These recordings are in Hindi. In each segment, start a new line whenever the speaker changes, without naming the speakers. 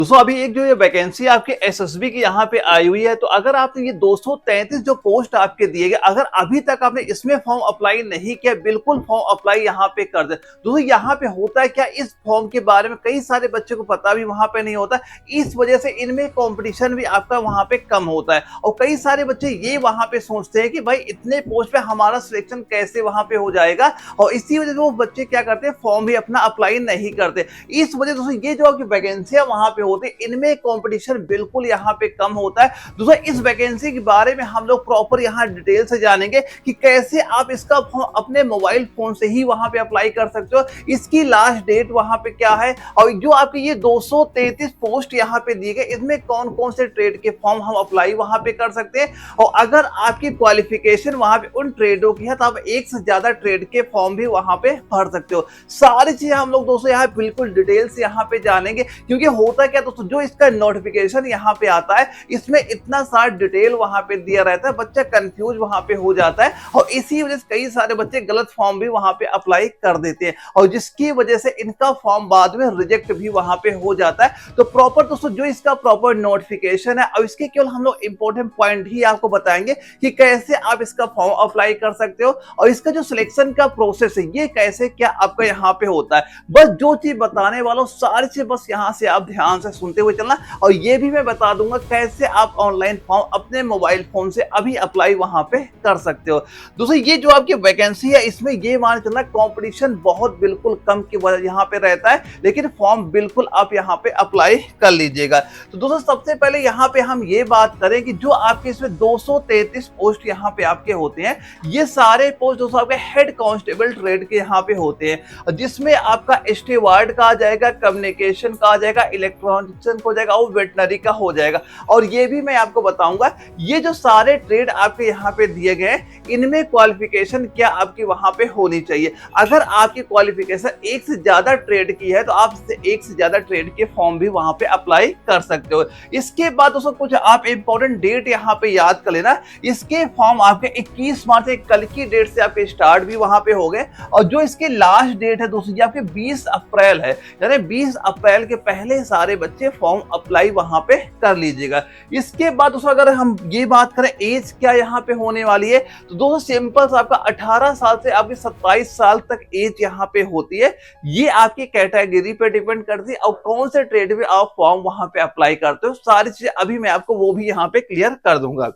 दोस्तों अभी एक जो ये वैकेंसी आपके एसएसबी की यहाँ पे आई हुई है, तो अगर आपने ये 233 जो पोस्ट आपके दिए गए, अगर अभी तक आपने इसमें फॉर्म अप्लाई नहीं किया, बिल्कुल फॉर्म अप्लाई यहाँ पे कर दे। दोस्तों यहाँ पे होता है क्या, इस फॉर्म के बारे में कई सारे बच्चे को पता भी वहां पे नहीं होता, इस वजह से इनमें कॉम्पिटिशन भी आपका वहां पे कम होता है। और कई सारे बच्चे ये वहां पे सोचते हैं कि भाई इतने पोस्ट पे हमारा सिलेक्शन कैसे वहां पे हो जाएगा, और इसी वजह से वो बच्चे क्या करते हैं, फॉर्म भी अपना अप्लाई नहीं करते। इस वजह से ये जो आपकी वैकेंसियां वहां पे होते हैं, इनमें कंपटीशन बिल्कुल यहाँ पे कम होता है। दोस्तों इस वैकेंसी के बारे में हम लोग प्रॉपर यहाँ डिटेल से जानेंगे कि कैसे आप इसका फॉर्म अपने मोबाइल फोन से ही वहां पे अप्लाई कर सकते हो, इसकी लास्ट डेट वहां पे क्या है, और जो आपके ये 233 पोस्ट यहाँ पे दिए गए, इसमें कौन कौन से ट्रेड के फॉर्म हम अप्लाई वहां पे कर सकते हैं। और अगर आपकी क्वालिफिकेशन वहां पे उन ट्रेडों की है, तो आप एक से ज्यादा ट्रेड के फॉर्म भी वहां पे भर सकते हो। सारी चीजें हम लोग दोस्तों यहाँ बिल्कुल डिटेल से यहाँ पे जानेंगे, क्योंकि होता क्या दोस्तों, जो इसका नोटिफिकेशन यहाँ पे आता है, इसमें इतना सारा डिटेल वहां पे दिया रहता है, बच्चा कंफ्यूज वहां पे हो जाता है, और इसी वजह से कई सारे बच्चे गलत फॉर्म भी वहां पे अप्लाई कर देते हैं, और जिसकी वजह से इनका फॉर्म बाद में रिजेक्ट भी वहां पे हो जाता है। तो प्रॉपर दोस्तों जो इसका प्रॉपर नोटिफिकेशन है, और इसके केवल हम लोग इंपॉर्टेंट पॉइंट ही आपको बताएंगे कि कैसे आप इसका फॉर्म अप्लाई कर सकते हो, और इसका जो सिलेक्शन का प्रोसेस है ये कैसे क्या आपका यहाँ पे होता है। बस जो चीज बताने वाला हूँ सारी चीज बस यहाँ से आप ध्यान से सुनते हुए चलना, और ये भी मैं बता दूंगा कैसे आप ऑनलाइन फॉर्म अपने मोबाइल फोन से अभी अप्लाई वहां पे कर सकते हो। दोस्तों ये जो आपकी वैकेंसी है, इसमें ये मान चलना कंपटीशन बहुत बिल्कुल कम की वजह यहाँ पे रहता है, लेकिन फॉर्म बिल्कुल आप यहाँ पे अप्लाई कर लीजिएगा। तो दोस्तों सबसे पहले यहाँ पे हम ये बात करें कि जो आपके इसमें 233 पोस्ट यहाँ पे आपके होते हैं, ये सारे पोस्ट दोस्तों आपके हेड कांस्टेबल ट्रेड के यहाँ पे होते हैं, जिसमें आपका स्टीवार्ड का आ जाएगा, कम्युनिकेशन का आ जाएगा, इलेक्ट्रॉनिक्स का हो जाएगा, और वेटनरी का हो जाएगा। और ये भी मैं आपको बताऊंगा, ये जो सारे ट्रेड आपके यहाँ पे दिए गए हैं, इनमें क्वालिफिकेशन क्या आपकी वहां पे होनी चाहिए। अगर आपकी क्वालिफिकेशन एक से ज्यादा ट्रेड की है, तो आप एक से ज्यादा ट्रेड के फॉर्म भी वहां पे अप्लाई कर सकते हो। इसके बाद दोस्तों कुछ आप इंपॉर्टेंट डेट यहाँ पे याद कर लेना, इसके फॉर्म आपके 21 मार्च से कल की डेट से आपके स्टार्ट भी वहां पे हो गए, और जो इसकी लास्ट डेट है दोस्तों ये आपके 20 अप्रैल है, यानी 20 अप्रैल के पहले सारे बच्चे फॉर्म अप्लाई वहां पे कर लीजिएगा। इसके बाद दोस्तों अगर हम ये बात करें एज क्या यहाँ पे होने वाली है, तो दोस्तों सिंपल से आपका 18 साल से आपकी 27 साल तक एज यहाँ पे होती है। ये आपकी कैटेगरी पे डिपेंड करती है, और कौन से ट्रेड में आप फॉर्म वहां पे अप्लाई करते हो, सारी चीजें अभी मैं आपको वो भी यहाँ पे क्लियर कर दूंगा।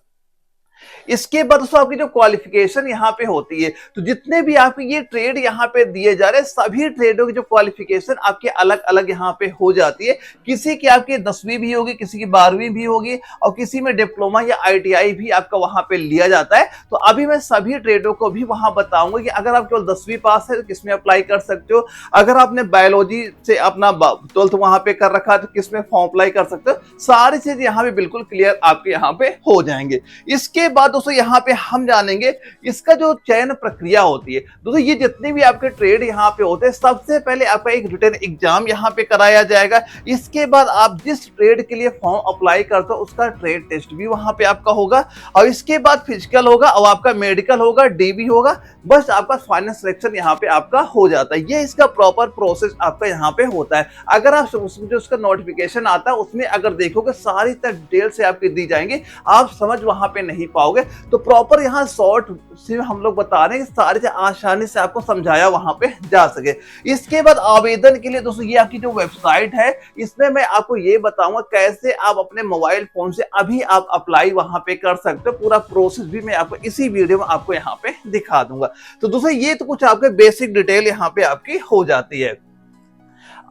इसके बाद दोस्तों आपकी जो क्वालिफिकेशन यहाँ पे होती है, तो जितने भी आपके ये ट्रेड यहाँ पे दिए जा रहे हैं, सभी ट्रेडों की जो क्वालिफिकेशन आपके अलग अलग यहाँ पे हो जाती है। किसी की आपकी 10वीं भी होगी, किसी की 12वीं भी होगी, और किसी में डिप्लोमा या आईटीआई भी आपका वहां पे लिया जाता है। तो अभी मैं सभी ट्रेडों को भी वहां बताऊंगा कि अगर आप केवल 10वीं पास है तो किसमें अप्लाई कर सकते हो, अगर आपने बायोलॉजी से अपना 12th वहां पे कर रखा है तो किसमें फॉर्म अप्लाई कर सकते हो। सारी चीज यहाँ पे बिल्कुल क्लियर आपके यहाँ पे हो जाएंगे। इसके बाद दोस्तों यहाँ पे हम जानेंगे इसका जो चयन प्रक्रिया होती है। दोस्तों ये जितने भी आपके ट्रेड यहाँ पे होते हैं, सबसे पहले आपका एक रिटन एग्जाम यहाँ पे कराया जाएगा। इसके बाद आप जिस ट्रेड के लिए फॉर्म अप्लाई करते हो उसका ट्रेड टेस्ट भी वहां पे आपका होगा, और इसके बाद फिजिकल होगा, और आपका मेडिकल होगा, डीबी होगा, बस आपका फाइनल सिलेक्शन यहाँ पे आपका हो जाता है। ये इसका प्रॉपर प्रोसेस आपका यहाँ पे होता है। अगर आप जो उसका नोटिफिकेशन आता है उसमें अगर देखोगे सारी डिटेल से आपकी दी जाएंगी, आप समझ वहां पे नहीं पाओगे। तो प्रॉपर यहाँ शॉर्ट से हम लोग बता रहे हैं कि सारी आसानी से आपको समझाया वहां पे जा सके। इसके बाद आवेदन के लिए दोस्तों ये आपकी जो वेबसाइट है, इसमें मैं आपको ये बताऊंगा कैसे आप अपने मोबाइल फोन से अभी आप अप्लाई वहां पे कर सकते हो। पूरा प्रोसेस भी मैं आपको इसी वीडियो में आपको यहाँ पे दिखा दूंगा। तो दोस्तों ये तो कुछ आपके बेसिक डिटेल यहाँ पे आपकी हो जाती है।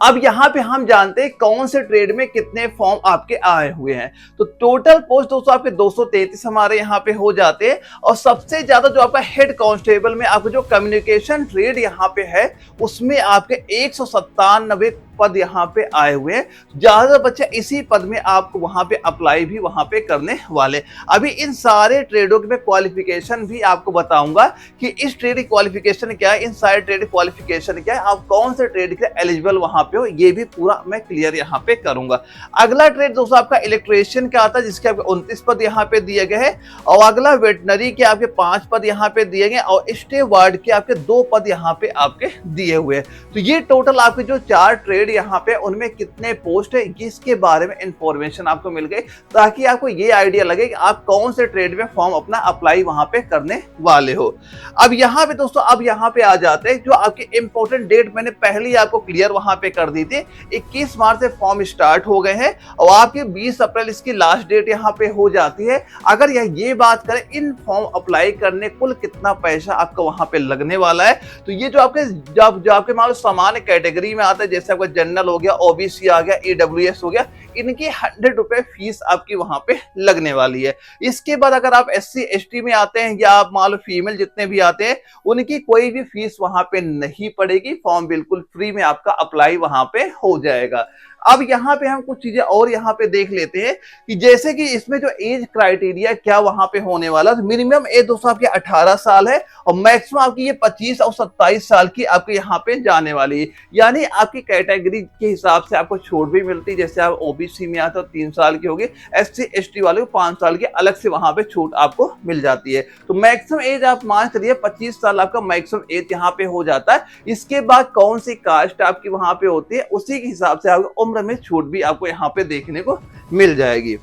अब यहाँ पे हम जानते हैं कौन से ट्रेड में कितने फॉर्म आपके आए हुए हैं। तो टोटल पोस्ट दोस्तों आपके 233 हमारे यहाँ पे हो जाते हैं, और सबसे ज्यादा जो आपका हेड कांस्टेबल में आपको जो कम्युनिकेशन ट्रेड यहाँ पे है, उसमें आपके 197 पद यहाँ पे आए हुए हैं। ज्यादा बच्चे इसी पद में आपको वहां पे अप्लाई भी वहां पे करने वाले। अभी इन सारे ट्रेडों के क्वालिफिकेशन भी आपको बताऊंगा कि इस ट्रेड की क्वालिफिकेशन क्या है, इन सारे ट्रेड की क्वालिफिकेशन क्या है, आप कौन से ट्रेड के एलिजिबल वहां पे हो, ये भी पूरा मैं क्लियर यहाँ पे करूंगा। अगला ट्रेड दोस्तों आपका इलेक्ट्रिशियन का आता है, जिसके आपके 29 पद यहाँ पे दिए गए हैं, और अगला वेटनरी के आपके 5 पद यहाँ पे दिए गए, और स्टीवार्ड के आपके 2 पद यहाँ पे आपके दिए हुए हैं। तो ये टोटल आपके जो 4 ट्रेड ट्रेड यहाँ पे उनमें कितने पोस्ट है इसके बारे में इंफॉर्मेशन आपको मिल गई, ताकि आपको ये आइडिया लगे कि आप कौन से ट्रेड में फॉर्म अपना अप्लाई वहां पे करने वाले हो। अब यहाँ पे दोस्तों अब यहाँ पे आ जाते हैं जो आपके इंपॉर्टेंट डेट मैंने पहले ही आपको क्लियर वहां पे कर दी थी। 21 मार्च से फॉर्म स्टार्ट हो गए हैं और आपके 20 अप्रैल इसकी लास्ट डेट यहाँ पे हो जाती है। अगर ये बात करें इन फॉर्म अप्लाई करने कुल कितना पैसा आपका वहां पे लगने वाला है, तो ये जो आपके मान लो सामान्य कैटेगरी में आता है, जैसे आपका जनरल हो गया, ओबीसी आ गया, ईडब्ल्यूएस हो गया, इनकी 100 रुपए फीस आपकी वहां पे लगने वाली है। इसके बाद अगर आप SC ST में आते हैं या आप मान लो फीमेल जितने भी आते हैं, उनकी कोई भी फीस वहां पे नहीं पड़ेगी, फॉर्म बिल्कुल फ्री में आपका अप्लाई वहां पे हो जाएगा। अब यहाँ पे हम कुछ चीजें और यहाँ पे देख लेते हैं कि जैसे कि इसमें जो एज क्राइटेरिया क्या वहां पे होने वाला, तो मिनिमम एज दोस्तों आपकी 18 साल है और मैक्सिमम आपकी ये 25 और 27 साल की आपके यहाँ पे जाने वाली है। यानी आपकी कैटेगरी के हिसाब से आपको छूट भी मिलती है, जैसे आप ओबीसी में आते हो 3 साल की होगी, SC ST वाले को 5 साल की अलग से वहां पे छूट आपको मिल जाती है। तो मैक्सिमम एज आप मान चलिए 25 साल आपका मैक्सिमम एज यहाँ पे हो जाता है। इसके बाद कौन सी कास्ट आपकी वहां पे होती है, उसी के हिसाब से आपको उम्र में छूट भी आपको यहाँ पे देखने को मिल जाएगी।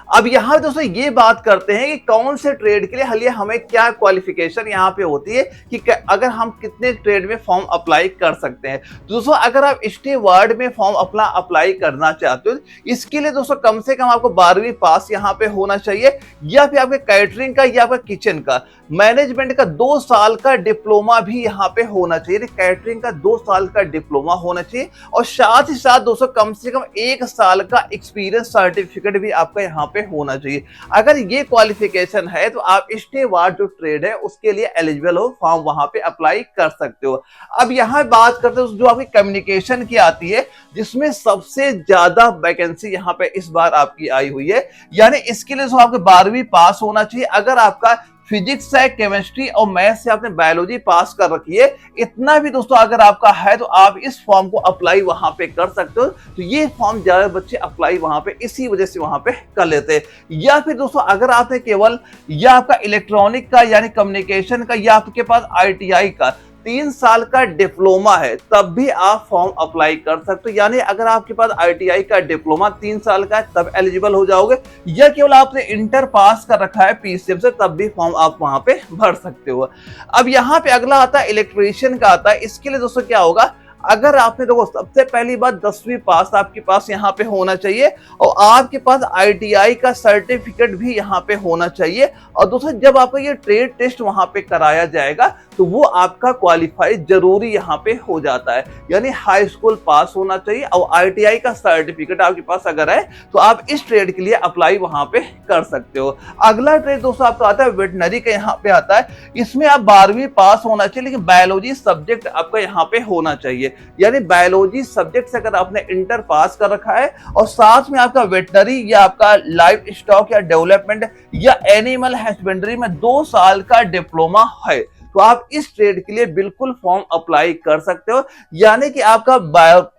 अब यहाँ दोस्तों ये बात करते हैं कि कौन से ट्रेड के लिए हमें क्या क्वालिफिकेशन यहाँ पे होती है कि अगर हम कितने ट्रेड में फॉर्म अप्लाई कर सकते हैं। दोस्तों अगर आप स्टीवर्ड में फॉर्म अपना अप्लाई करना चाहते हो, इसके लिए दोस्तों कम से कम आपको 12वीं पास यहाँ पे होना चाहिए, या फिर आपके कैटरिंग का या आपका किचन का मैनेजमेंट का 2 साल का डिप्लोमा भी यहाँ पे होना चाहिए। कैटरिंग का 2 साल का डिप्लोमा होना चाहिए और साथ ही साथ दोस्तों कम से कम 1 साल का एक्सपीरियंस सर्टिफिकेट भी आपका यहाँ पे होना चाहिए। अगर ये क्वालिफिकेशन है तो आप स्टीवर्ड जो ट्रेड है उसके लिए एलिजिबल हो, फॉर्म वहां पे अप्लाई कर सकते हो। अब यहाँ बात करते हैं जो आपकी कम्युनिकेशन की आती है, जिसमें सबसे ज्यादा वैकेंसी यहाँ पे इस बार आपकी आई हुई है। यानी इसके लिए आपको 12वीं पास होना चाहिए। अगर आपका फिजिक्स है, केमिस्ट्री और मैथ से आपने बायोलॉजी पास कर रखी है, इतना भी दोस्तों अगर आपका है तो आप इस फॉर्म को अप्लाई वहां पे कर सकते हो। तो ये फॉर्म ज्यादा बच्चे अप्लाई वहां पे इसी वजह से वहां पे कर लेते हैं। या फिर दोस्तों अगर आपने केवल या आपका इलेक्ट्रॉनिक का यानी कम्युनिकेशन का या आपके पास ITI का 3 साल का डिप्लोमा है, तब भी आप फॉर्म अप्लाई कर सकते हो। यानी अगर आपके पास ITI का डिप्लोमा 3 साल का है तब एलिजिबल हो जाओगे, या केवल आपने इंटर पास कर रखा है PCM से, तब भी फॉर्म आप वहां पे भर सकते हो। अब यहाँ पे अगला आता है इलेक्ट्रीशियन का आता है। इसके लिए दोस्तों क्या होगा, अगर आपने देखो सबसे पहली बात 10वीं पास आपके पास यहाँ पे होना चाहिए और आपके पास ITI का सर्टिफिकेट भी यहाँ पे होना चाहिए। और दोस्तों जब आपका ये ट्रेड टेस्ट वहां पे कराया जाएगा तो वो आपका क्वालिफाई जरूरी यहाँ पे हो जाता है, यानी हाई स्कूल पास होना चाहिए और ITI का सर्टिफिकेट आपके पास अगर है तो आप इस ट्रेड के लिए अप्लाई वहां पे कर सकते हो। अगला ट्रेड दोस्तों आपका आता है वेटनरी का, यहाँ पे आता है। इसमें आप 12वीं पास होना चाहिए, लेकिन बायोलॉजी सब्जेक्ट आपका यहाँ पे होना चाहिए। यानी बायोलॉजी सब्जेक्ट से अगर आपने इंटर पास कर रखा है और साथ में आपका वेटनरी या आपका लाइव स्टॉक या डेवलपमेंट या एनिमल हस्बेंड्री में 2 साल का डिप्लोमा है, तो आप इस ट्रेड के लिए बिल्कुल फॉर्म अप्लाई कर सकते हो। यानी कि आपका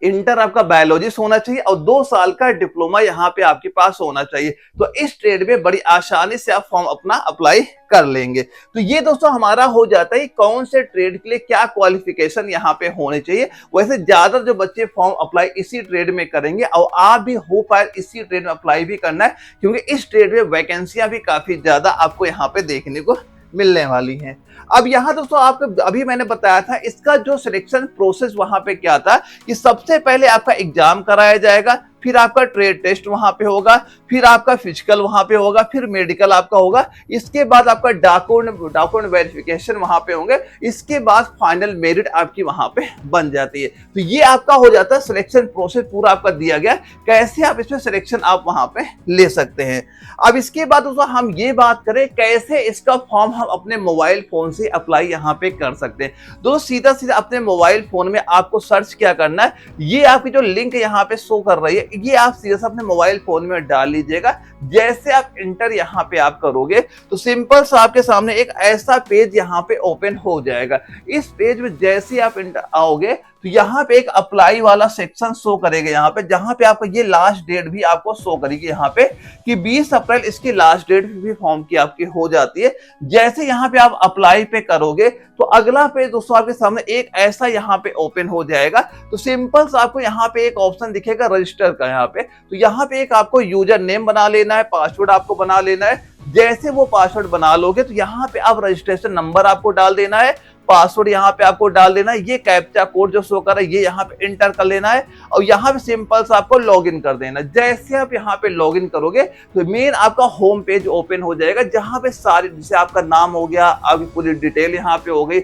इंटर आपका बायोलॉजिस्ट होना चाहिए और 2 साल का डिप्लोमा यहाँ पे आपके पास होना चाहिए। तो इस ट्रेड में बड़ी आसानी से आप फॉर्म अपना अप्लाई कर लेंगे। तो ये दोस्तों हमारा हो जाता है कौन से ट्रेड के लिए क्या क्वालिफिकेशन यहाँ पे होने चाहिए। वैसे ज्यादा जो बच्चे फॉर्म अप्लाई इसी ट्रेड में करेंगे और आप भी हो पाए इसी ट्रेड में अप्लाई भी करना है, क्योंकि इस ट्रेड में वैकेंसियां भी काफी ज्यादा आपको यहाँ पे देखने को मिलने वाली हैं। अब यहाँ दोस्तों आपको अभी मैंने बताया था इसका जो सिलेक्शन प्रोसेस वहां पे क्या था कि सबसे पहले आपका एग्जाम कराया जाएगा, फिर आपका ट्रेड टेस्ट वहां पे होगा, फिर आपका फिजिकल वहां पे होगा, फिर मेडिकल आपका होगा, इसके बाद आपका डॉक्यूमेंट वेरिफिकेशन वहां पे होंगे, इसके बाद फाइनल मेरिट आपकी वहां पे बन जाती है। तो ये आपका हो जाता है सिलेक्शन प्रोसेस पूरा आपका दिया गया, कैसे आप इसमें सिलेक्शन आप वहां पे ले सकते हैं। अब इसके बाद दोस्तों हम ये बात करें कैसे इसका फॉर्म हम अपने मोबाइल फोन से अप्लाई यहाँ पे कर सकते हैं। दोस्तों सीधा अपने मोबाइल फोन में आपको सर्च क्या करना है, ये आपकी जो लिंक यहाँ पे शो कर रही है ये आप सीधा अपने मोबाइल फोन में डाल लीजिएगा। जैसे आप इंटर यहाँ पे आप करोगे तो सिंपल सा आपके सामने एक ऐसा पेज यहाँ पे ओपन हो जाएगा। इस पेज में जैसे आप इंटर आओगे तो यहाँ पे एक अप्लाई वाला सेक्शन शो करेगा यहाँ पे, जहां पे आपको ये लास्ट डेट भी आपको शो करेगी यहाँ पे कि 20 अप्रैल इसकी लास्ट डेट भी फॉर्म की आपकी हो जाती है। जैसे यहाँ पे आप अप्लाई पे करोगे तो अगला पेज दोस्तों आपके सामने एक ऐसा यहाँ पे ओपन हो जाएगा। तो सिंपल सा आपको यहाँ पे एक ऑप्शन दिखेगा रजिस्टर का यहाँ पे, तो यहाँ पे एक आपको यूजर नेम बना लेना है, पासवर्ड आपको बना लेना है। जैसे वो पासवर्ड बना लोगे तो यहाँ पे आप रजिस्ट्रेशन नंबर आपको डाल देना है, पासवर्ड यहाँ पे आपको डाल देना है, ये कैप्चा कोड जो शो कर रहा है ये यहाँ पे एंटर कर लेना है और यहाँ पे सिंपल सा आपको लॉगिन कर देना है। जैसे आप यहाँ पे लॉगिन करोगे तो मेन आपका होम पेज ओपन हो जाएगा, जहाँ पे सारी जैसे आपका नाम हो गया, आपकी पूरी डिटेल यहाँ पे हो गई,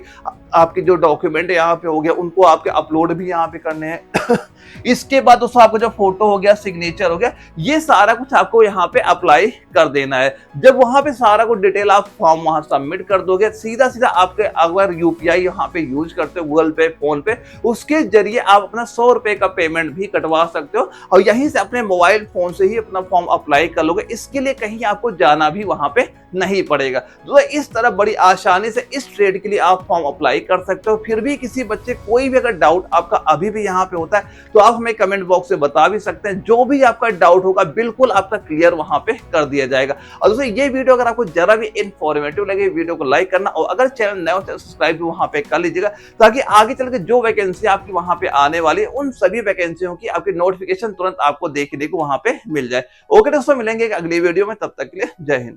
आपके जो डॉक्यूमेंट यहाँ पे हो गया उनको आपके अपलोड भी यहाँ पे करने हैं। इसके बाद दोस्तों आपको जो फोटो हो गया, सिग्नेचर हो गया, ये सारा कुछ आपको यहाँ पे अप्लाई कर देना है। जब वहां पे सारा कुछ डिटेल आप फॉर्म वहां सबमिट कर दोगे, सीधा सीधा आपके अगर यूपीआई यहाँ पे यूज करते हो, गूगल पे, फोन पे, उसके जरिए आप अपना 100 रुपए का पेमेंट भी कटवा सकते हो और यहीं से अपने मोबाइल फोन से ही अपना फॉर्म अप्लाई कर लोगे। इसके लिए कहीं आपको जाना भी वहां पे नहीं पड़ेगा। तो इस तरह बड़ी आसानी से इस ट्रेड के लिए आप फॉर्म अप्लाई कर सकते हो। फिर भी किसी बच्चे कोई भी अगर डाउट आपका अभी भी यहाँ पे होता है तो आप हमें कमेंट बॉक्स से बता भी सकते हैं। जो भी आपका डाउट होगा बिल्कुल आपका क्लियर वहां पे कर दिया जाएगा। और दोस्तों ये वीडियो अगर आपको जरा भी इन्फॉर्मेटिव लगे, वीडियो को लाइक करना और अगर चैनल नया हो तो सब्सक्राइब भी वहां पे कर लीजिएगा, ताकि आगे चल के जो वैकेंसी आपकी वहां पे आने वाली है उन सभी वैकेंसियों की आपकी नोटिफिकेशन तुरंत आपको देखने को वहां पे मिल जाए। ओके दोस्तों, मिलेंगे अगली वीडियो में, तब तक के लिए जय हिंद।